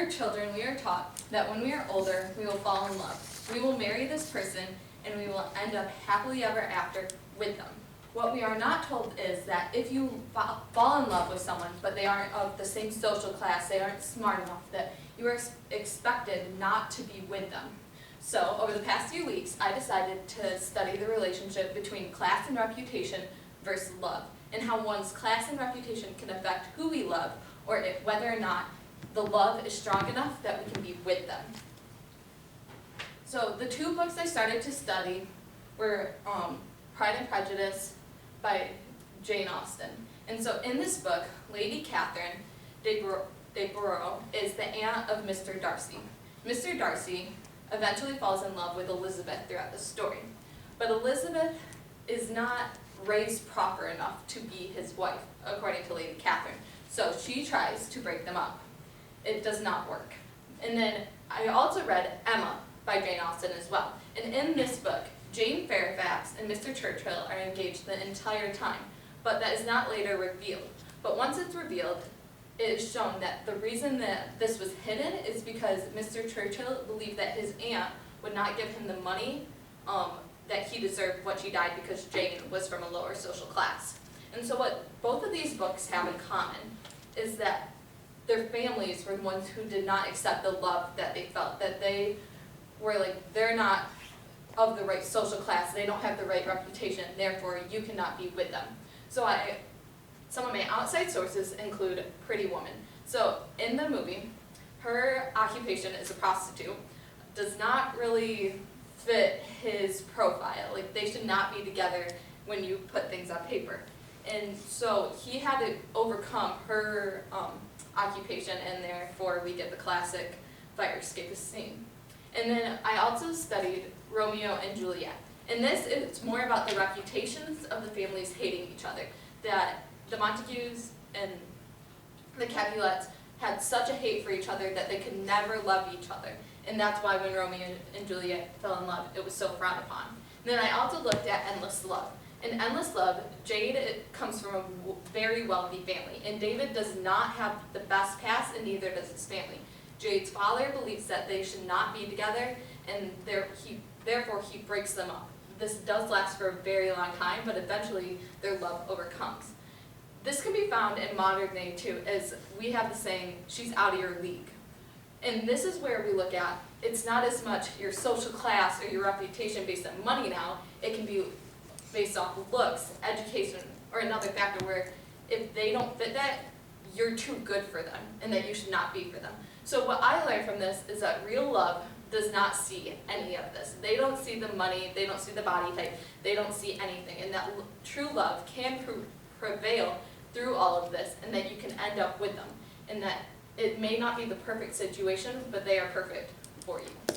are children, we are taught that when we are older, we will fall in love. We will marry this person, and we will end up happily ever after with them. What we are not told is that if you fall in love with someone, but they aren't of the same social class, they aren't smart enough, that you are expected not to be with them. So, over the past few weeks, I decided to study the relationship between class and reputation versus love, and how one's class and reputation can affect who we love, or whether or not the love is strong enough that we can be with them. So, the two books I started to study were Pride and Prejudice by Jane Austen. And so in this book, Lady Catherine de Bourgh is the aunt of Mr. Darcy. Mr. Darcy eventually falls in love with Elizabeth throughout the story. But Elizabeth is not raised proper enough to be his wife, according to Lady Catherine. So she tries to break them up. It does not work. And then I also read Emma by Jane Austen as well. And in this book, Jane Fairfax and Mr. Churchill are engaged the entire time, but that is not later revealed. But once it's revealed, it is shown that the reason that this was hidden is because Mr. Churchill believed that his aunt would not give him the money that he deserved when she died because Jane was from a lower social class. And so what both of these books have in common is that their families were the ones who did not accept the love that they felt, that they were like, they're not of the right social class, they don't have the right reputation, therefore you cannot be with them. So some of my outside sources include Pretty Woman. So in the movie, her occupation as a prostitute does not really fit his profile. Like, they should not be together when you put things on paper. And so he had to overcome her occupation, and therefore we get the classic fire escapist scene. And then I also studied Romeo and Juliet. And this is more about the reputations of the families hating each other. That the Montagues and the Capulets had such a hate for each other that they could never love each other. And that's why when Romeo and Juliet fell in love, it was so frowned upon. And then I also looked at Endless Love. In Endless Love, Jade comes from a very wealthy family, and David does not have the best past, and neither does his family. Jade's father believes that they should not be together, and therefore he breaks them up. This does last for a very long time, but eventually their love overcomes. This can be found in modern day too, as we have the saying, she's out of your league. And this is where we look at, it's not as much your social class or your reputation based on money now, it can be based off of looks, education, or another factor where if they don't fit that, you're too good for them, and that you should not be for them. So what I learned from this is that real love does not see any of this. They don't see the money, they don't see the body type, they don't see anything, and that true love can prevail through all of this, and that you can end up with them, and that it may not be the perfect situation, but they are perfect for you.